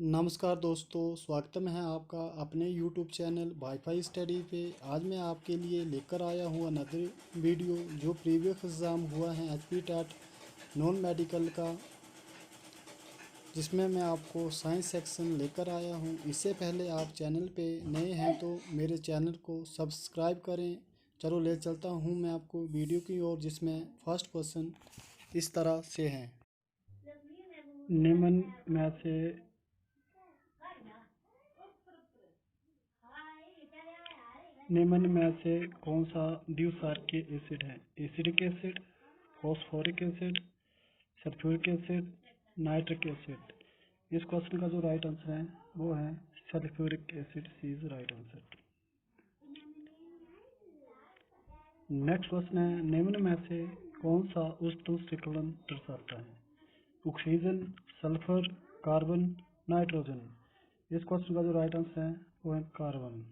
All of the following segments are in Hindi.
नमस्कार दोस्तों, स्वागतम है आपका अपने YouTube चैनल वाईफाई स्टडी पे। आज मैं आपके लिए लेकर आया हूँ अनदर वीडियो जो प्रीवियस एग्ज़ाम हुआ है HP टेट नॉन मेडिकल का, जिसमें मैं आपको साइंस सेक्शन लेकर आया हूँ। इससे पहले आप चैनल पे नए हैं तो मेरे चैनल को सब्सक्राइब करें। चलो ले चलता हूँ मैं आपको वीडियो की ओर, जिसमें फर्स्ट क्वेश्चन इस तरह से है। निम्न में से कौन सा द्विसार्कीय एसिड है? Acidic acid, phosphoric acid, sulphuric acid, nitric acid. इस क्वेश्चन का जो राइट आंसर है वो है sulphuric acid. C is right answer. Next question है, निम्न में से कौन सा उष्ण शीतलन दर्शाता है? Oxygen, sulphur, carbon, nitrogen. इस क्वेश्चन का जो राइट आंसर है वो है कार्बन।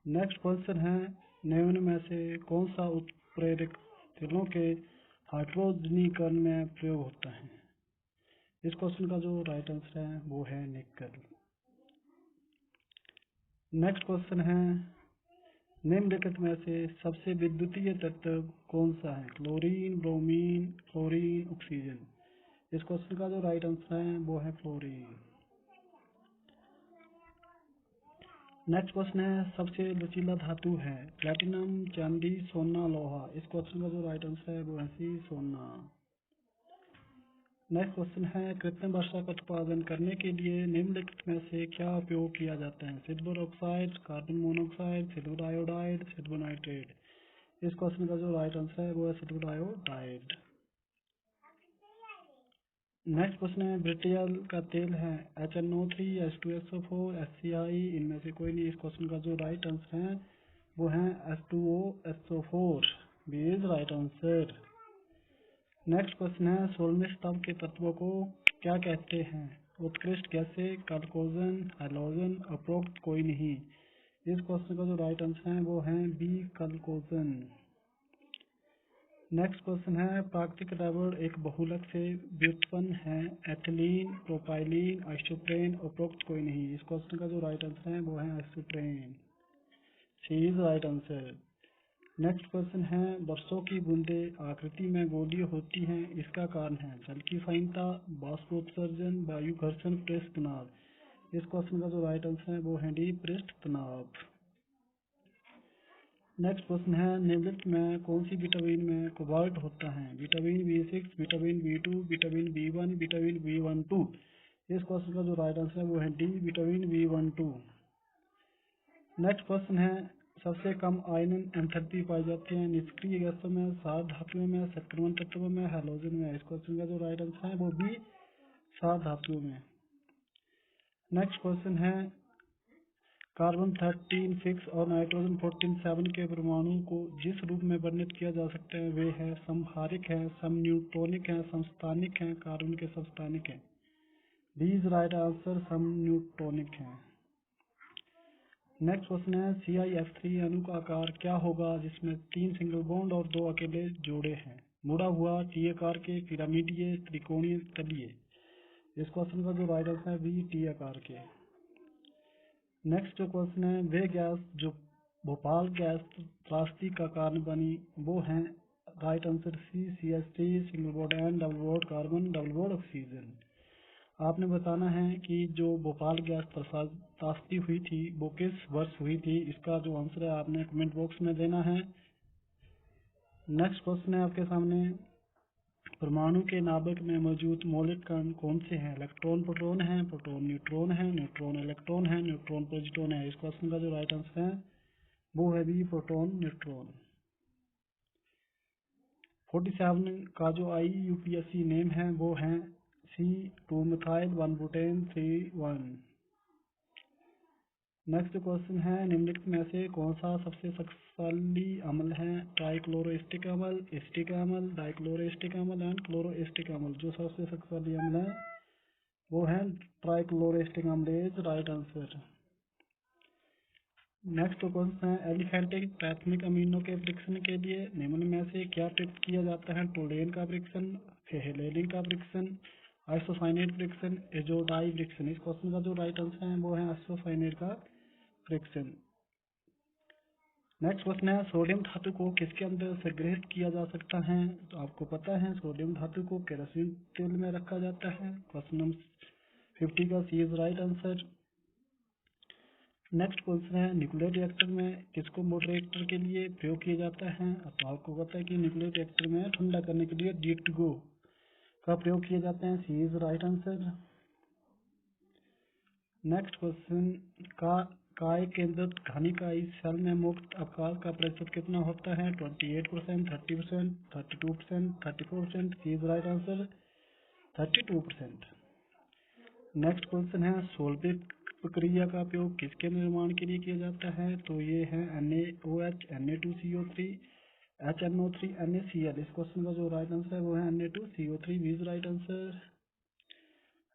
नेक्स्ट क्वेश्चन है, निम्न में से कौन सा उत्प्रेरक तेलों के हाइड्रोजनीकरण में प्रयोग होता है? इस क्वेश्चन का जो राइट आंसर है वो है निकल। नेक्स्ट क्वेश्चन है, निम्नलिखित में से सबसे विद्युतीय तत्व कौन सा है? Chlorine, bromine, chlorine, oxygen. इस क्वेश्चन का जो राइट आंसर है वो है क्लोरीन। नेक्स्ट क्वेश्चन है, सबसे लचीला धातु है? प्लैटिनम, चांदी, सोना, लोहा। इस क्वेश्चन का जो राइट आंसर है वो है सी, सोना। नेक्स्ट क्वेश्चन है, कृत्रिम वर्षा का उत्पादन करने के लिए निम्नलिखित में से क्या उपयोग किया जाता है? Silver oxide, carbon monoxide, silver iodide, silver nitrate. इस क्वेश्चन का जो राइट आंसर है वो है सिल्वर आयोडाइड। नेक्स्ट क्वेश्चन है, ब्रिटियल का तेल है HNO3, H2SO4, HCI। इनमें से कोई नहीं। इस क्वेश्चन का जो राइट आंसर है वो है H2O SO4। B is right answer. Next question है, 16वें स्तंभ के तत्वों को क्या कहते हैं? उत्कृष्ट गैसें, कलकोजन, हैलोजन, उपरोक्त कोई नहीं। इस क्वेश्चन का जो राइट आंसर है वो है बी, कलकोजन। नेक्स्ट क्वेश्चन है, प्राकृतिक रबड़ एक बहुलक से व्युत्पन्न है? एथिलीन, प्रोपाइलीन, आइसोप्रेन, उपरोक्त कोई नहीं। इस क्वेश्चन का जो राइट आंसर है वो है isoprene. C is right answer. Next question है, वर्षों की बूंदें आकृति में गोलीय होती हैं, इसका कारण है? जल की फाइनता, बाष्पोत्सर्जन, वायु घर्षण, पृष्ठ तनाव। इस क्वेश्चन का जो राइट आंसर है वो है डी, पृष्ठ तनाव। नेक्स्ट क्वेश्चन है, निम्नलिखित में कौन सी विटामिन में कोबाल्ट होता है? Vitamin B6, vitamin B2, vitamin B1, vitamin B12। इस क्वेश्चन का जो राइट आंसर है वो है D, vitamin B12। Next question है, सबसे कम आयनन एंथैल्पी पाई जाती है? निष्क्रिय गैसों में, सार धातुओं में, संक्रमण तत्वों में, हैलोजन में। इस क्वेश्चन का जो राइट आंसर है वो भी सार धातुओं में। नेक्स्ट क्वेश्चन है, कार्बन 13 6 और नाइट्रोजन 14 7 के परमाणु को जिस रूप में वर्णित किया जा सकता है वे है समहारिक है, समन्यूट्रॉनिक है, समस्थानिक है, कार्बन के समस्थानिक है। दीज राइट आंसर समन्यूट्रॉनिक है। नेक्स्ट क्वेश्चन है, ClF3 अणु का आकार क्या होगा जिसमें 3 सिंगल बॉन्ड और 2 अकेले जोड़े हैं? मुड़ा हुआ, टी आकार के, पिरामिडीय, त्रिकोणीय, तलीय। इस क्वेश्चन का जो राइट आंसर है बी, टी आकार के। नेक्स्ट जो क्वेश्चन है, वे गैस जो भोपाल गैस त्रासदी का कारण बनी वो है? Right answer C, CH3, single bond N, double bond carbon, double bond oxygen. आपने बताना है कि जो भोपाल गैस त्रासदी हुई थी वो किस वर्ष हुई थी। इसका जो आंसर है आपने कमेंट बॉक्स में देना है। नेक्स्ट क्वेश्चन है आपके सामने, परमाणु के नाभिक में मौजूद मौलिक कण कौन से हैं? इलेक्ट्रॉन प्रोटॉन है, प्रोटॉन न्यूट्रॉन है, न्यूट्रॉन इलेक्ट्रॉन है, न्यूट्रॉन प्रोटॉन है। इस क्वेश्चन का जो राइट आंसर है वो है भी प्रोटॉन न्यूट्रॉन। 47 का जो IUPAC नेम है वो है C2 methyl 1 butane 3 1। Next question है, निम्नलिखित में से कौन सा सबसे शक्तिशाली अम्ल है? ट्राइक्लोरोएस्टिक अम्ल, एस्टिक अम्ल, डाइक्लोरोएस्टिक अम्ल एंड क्लोरोएस्टिक अम्ल। जो सबसे शक्तिशाली अम्ल है वो है ट्राइक्लोरोएस्टिक अम्ल is right answer. Next question है, एलिफेंटिक प्राथमिक अमीनों के परीक्षण के लिए निम्न में से क्या प्रयुक्त किया जाता है? टोलेन का परीक्षण, फेहेलेनिन का परीक्षण, आइसोसाइनेट फ्रिक्शन, एजोडाई फ्रिक्शन। इस क्वेश्चन का जो राइट आंसर है वो है आइसोसाइनेट का फ्रिक्शन। नेक्स्ट क्वेश्चन है सोडियम धातु को किसके अंदर संग्रहित किया जा सकता है? तो आपको पता है सोडियम धातु को केरोसिन तेल में रखा जाता है। क्वेश्चन नंबर 50 का C is right answer. Next question है न्यूक्लियर रिएक्टर में किसको मॉडरेटर के लिए प्रयोग किया जाता है? तो आपको पता है कि न्यूक्लियर रिएक्टर में ठंडा करने के लिए D2O का प्रयोग किया जाता है। C is right answer. Next question काय केंद्रित घनिकाई सेल में मुक्त आकार का प्रतिशत कितना होता है? 28%, 30%, 32%, 34%। C is right answer 32%। Next question है सोलबिक प्रक्रिया का उपयोग किसके निर्माण के लिए किया जाता है? तो ये है NaOH, Na2CO3, HNO3, NaCl। इस क्वेश्चन का जो राइट आंसर है वो है Na2CO3 is right answer.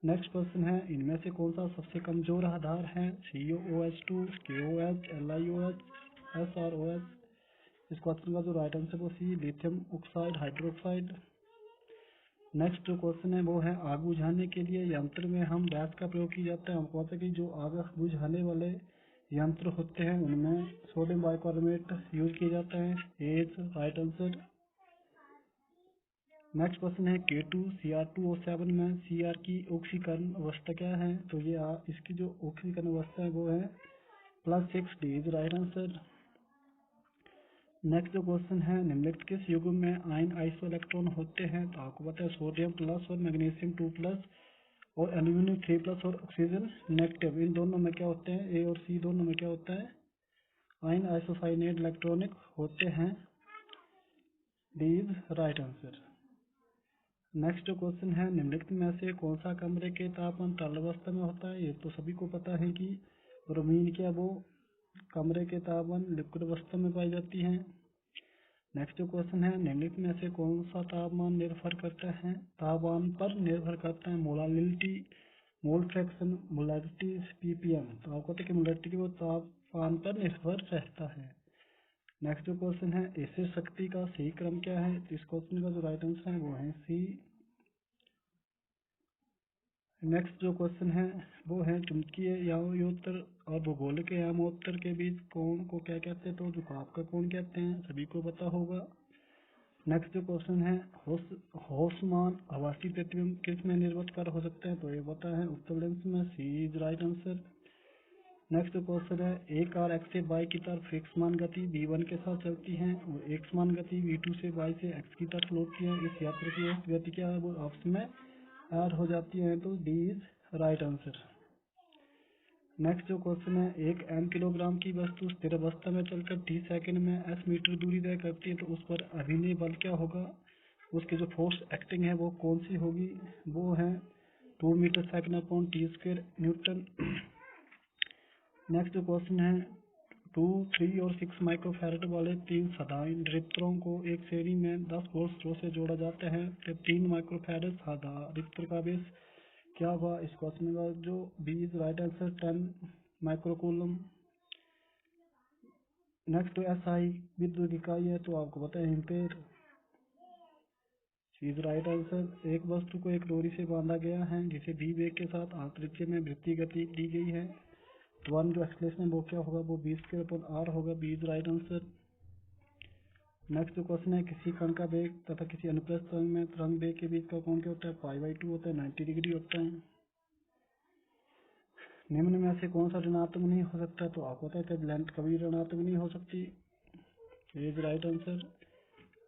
Next question है इनमें से कौन सा सबसे कमजोर आधार है? COOH2, KOH, LiOH, SROH। इस क्वेश्चन का जो राइट आंसर है वो सी लिथियम ऑक्साइड हाइड्रोक्साइड। नेक्स्ट जो क्वेश्चन है वो है आग बुझाने के लिए यंत्र में हम गैस का प्रयोग किया जाता है। हमको पता है कि जो आग बुझाने वाले यंत्र होते हैं उनमें सोडियम बाइकार्बोनेट यूज किया जाता है। A is right answer. Next question है K2Cr2O7 में Cr की ऑक्सीकरण अवस्था क्या है? तो ये इसकी जो ऑक्सीकरण अवस्था है वो है +6 D is right answer. Next जो क्वेश्चन है निम्नलिखित किस युग्म में आयन आइसो इलेक्ट्रॉन होते हैं? तो आपको पता है सोडियम प्लस और मैग्नीशियम 2+ और एल्यूमिनियम 3+ और ऑक्सीजन नेगेटिव, इन दोनों में क्या होते हैं? ए और सी दोनों में क्या होता है? आयन आइसोसाइनेट इलेक्ट्रॉनिक होते हैं। D is right answer. Next जो क्वेश्चन है निम्नलिखित में से कौन सा कमरे के तापमान तरल अवस्था में होता है? ये तो सभी को पता है कि ब्रोमीन क्या वो कमरे के तापमान लिक्विड अवस्था में पाई जाती है। नेक्स्ट जो क्वेश्चन है निम्नलिखित में से कौन सा तापमान निर्भर करता है? तापमान पर निर्भर करता है molality, mole fraction, molarity, ppm। तो आपको पता है कि मोलारिटी वो तापमान पर निर्भर रहता है। नेक्स्ट जो क्वेश्चन है एसिड शक्ति का सही क्रम क्या है? तो इस क्वेश्चन का जो राइट आंसर है वो है सी। नेक्स्ट जो क्वेश्चन है वो है चुंबकीय यामोत्तर और भूगोलिक यामोत्तर के बीच कोण को क्या कहते हैं? तो झुकाव का कोण कहते हैं, सभी को पता होगा। नेक्स्ट जो क्वेश्चन है होसमान आवासीय प्रतिबिंब किस में निर्भर हो सकते हैं? तो ये पता है उत्तल लेंस में। सी इज राइट आंसर। नेक्स्ट जो क्वेश्चन है एक कार x से y की तरफ x मान गति v1 के साथ चलती है और x मान गति v2 से y से x की तरफ लौटती है। इस यात्रा की गति क्या है? वो आपस में ऐड हो जाती है। तो D is right answer. Next जो क्वेश्चन है एक m किलोग्राम की वस्तु स्थिर अवस्था में चलकर 30 सेकंड में s मीटर दूरी तय करती है, तो उस पर अभिनय बल क्या होगा? उसकी जो फोर्स एक्टिंग है वो कौन सी होगी? वो है 2 metre second upon t² newton. नेक्स्ट जो क्वेश्चन है 2, 3 और 6 माइक्रोफैराड वाले 3 संधारित्रों को एक श्रेणी में 10 वोल्ट स्रोत से जोड़ा जाता है। जब 3 माइक्रोफैराड संधारित्र का बेस क्या हुआ? इस क्वेश्चन का जो B is right answer 10 microcoulomb. Next SI विद्युत इकाई है, तो आपको पता है एम्पेयर। Is right answer. एक वस्तु को एक डोरी से बांधा गया है जिसे v वेग के साथ आंतरिक में वृत्तीय गति दी गई है। वन जो एक्सलेशन है वो क्या होगा? वो v²/r होगा। B is right answer. Next जो क्वेश्चन है किसी कण का वेग तथा किसी अनुप्रस्थ तरंग में तरंग वेग के बीच का कोण क्या होता है? π/2 होता है, 90 डिग्री होता है। निम्न में से कौन सा ऋणात्मक नहीं हो सकता? तो आपको पता है कि लेंथ कभी ऋणात्मक नहीं हो सकती। Is right answer.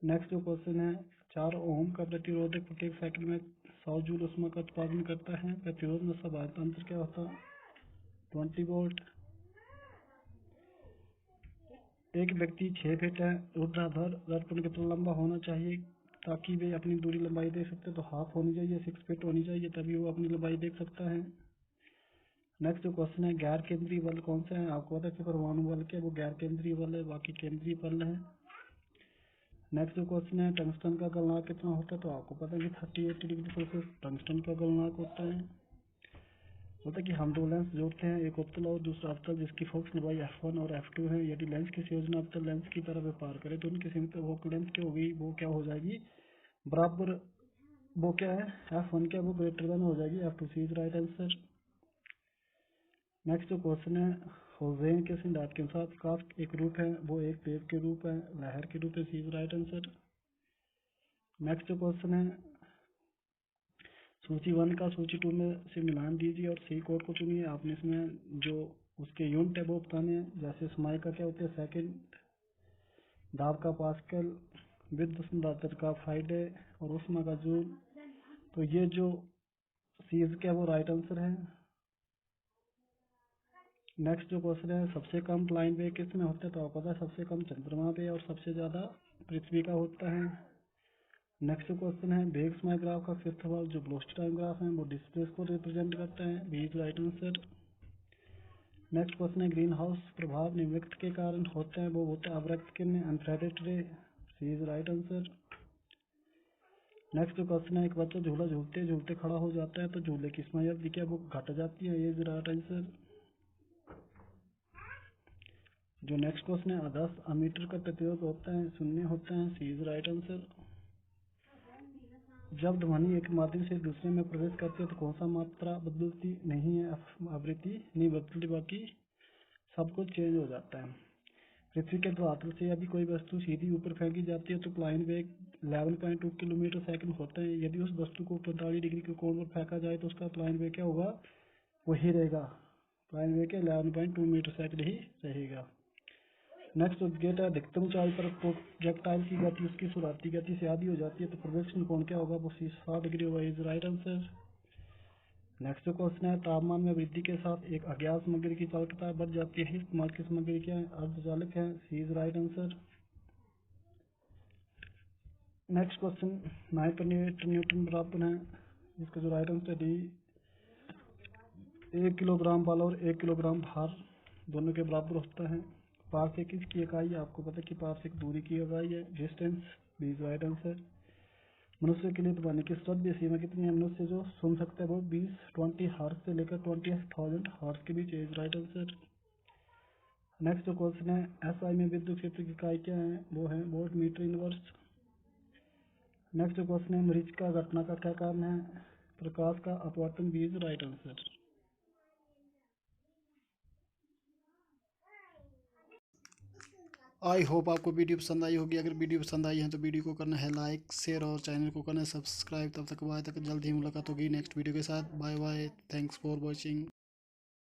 नेक्स्ट जो क्वेश्चन है 4 ओम का प्रतिरोधक प्रत्येक सेकंड में 100 जूल ऊष्मा का उत्पादन करता है। प्रतिरोध में स्वाभाविक अंतर क्या होता है? 20 वोल्ट। एक व्यक्ति 6 फीट है, ऊर्ध्वाधर दर्पण कितना लंबा होना चाहिए ताकि वे अपनी दूरी लंबाई देख सकते? तो हाफ होनी चाहिए, 6 फीट होनी चाहिए, तभी वो अपनी लंबाई देख सकता है। नेक्स्ट जो क्वेश्चन है गैर केंद्रीय बल कौन सा है? आपको पता है कि परमाणु बल के वो गैर केंद्रीय बल है, बाकी केंद्रीय बल है। नेक्स्ट जो क्वेश्चन है टंगस्टन का गलनांक कितना होता है? तो आपको पता है कि 38 डिग्री सेल्सियस टंगस्टन का गलनांक होता है। होता है कि हम दो लेंस जोड़ते हैं, एक उत्तल और दूसरा अवतल, जिसकी फोकस लंबाई f1 और f2 है। यदि लेंस की संयोजना अवतल लेंस की तरह व्यापार करे तो उनकी सीमित फोकल लेंथ क्या होगी? वो क्या हो जाएगी? बराबर वो क्या है, F1 क्या वो ग्रेटर देन हो जाएगी F2, C is right answer. Next जो क्वेश्चन है, होसेन के सिद्धांत के अनुसार प्रकाश एक रूप है, वो एक वेव के रूप है, लहर के रूप है, C is right answer. Next जो क्वेश्चन है, सूची 1 का सूची 2 में से मिलान दीजिए और सी कोड को चुनिए। आपने इसमें जो उसके यूनिट है वो बताने हैं, जैसे समय का क्या होता है सेकंड, दाब का पास्कल, विद्युत संधारित्र का फाइडे और ऊष्मा का जूल। तो ये जो सी इज क्या वो राइट आंसर है। नेक्स्ट जो क्वेश्चन है, सबसे कम लाइन वे किस में होता है, तो आपको पता है सबसे कम चंद्रमा पे और सबसे ज्यादा पृथ्वी का होता है। नेक्स्ट क्वेश्चन है, वेग समय ग्राफ का फिफ्थ वाल जो वेलोसिटी टाइम ग्राफ है वो डिस्टेंस को रिप्रेजेंट करता है, B is right answer. Next question है, ग्रीन हाउस प्रभाव निम्नलिखित के कारण होते हैं, वो होता है अवरक्त किरणें, ultraviolet ray, C is right answer. Next question है, एक बच्चा झूला झूलते झूलते खड़ा हो जाता है तो झूले की समय अवधि क्या वो घट जाती है, ये इज राइट आंसर। जो नेक्स्ट क्वेश्चन है, 10 अमीटर का प्रतिरोध होता है, शून्य होता है, सी इज राइट आंसर। जब ध्वनि एक माध्यम से दूसरे में प्रवेश करती है तो कौन सा मात्रा बदलती नहीं है, आवृत्ति नहीं बदलती, बाकी सब कुछ चेंज हो जाता है। पृथ्वी के धरातल से यदि कोई वस्तु सीधी ऊपर फेंकी जाती है तो प्लाइन वेग 11.2 किलोमीटर सेकंड होता है। यदि उस वस्तु को 45 डिग्री के कोण पर फेंका जाए तो उसका प्लाइन वेग क्या होगा, वही रहेगा, प्लाइन वेग 11.2 मीटर सेकंड ही रहेगा। नेक्स्ट गेट है, अधिकतम ऊंचाई पर प्रोजेक्टाइल की गति उसकी शुरुआती गति से आधी हो जाती है तो प्रोजेक्शन कोण क्या होगा, वो 60 डिग्री होगा, is right answer. Next question है, तापमान में वृद्धि के साथ एक अज्ञात सामग्री की चालकता बढ़ जाती है, इस्तेमाल की सामग्री क्या है, अर्धचालक है, C is right answer. Next question, 9 newton बराबर है, इसका जो राइट आंसर डी, 1 किलोग्राम बल और 1 किलोग्राम भार दोनों के बराबर होता है। पारसेक किसकी इकाई है, आपको पता है कि पारसेक दूरी की इकाई है, distance, B is right answer. मनुष्य के लिए ध्वनि की श्रव्य सीमा कितनी है, मनुष्य जो सुन सकता है वो 20 हर्ट्ज से लेकर 20,000 हर्ट्ज के बीच, इज राइट आंसर। नेक्स्ट जो क्वेश्चन है, एसआई में विद्युत क्षेत्र की इकाई क्या है, वो है वोल्ट मीटर इनवर्स। नेक्स्ट जो क्वेश्चन है, मरीचिका घटना का क्या कारण है, प्रकाश का अपवर्तन, B is right answer. I hope आपको वीडियो पसंद आई होगी। अगर वीडियो पसंद आई है तो वीडियो को करना है लाइक, शेयर और चैनल को करना है सब्सक्राइब। तब तक बाय, तक जल्द ही मुलाकात होगी नेक्स्ट वीडियो के साथ। Bye bye, thanks for watching.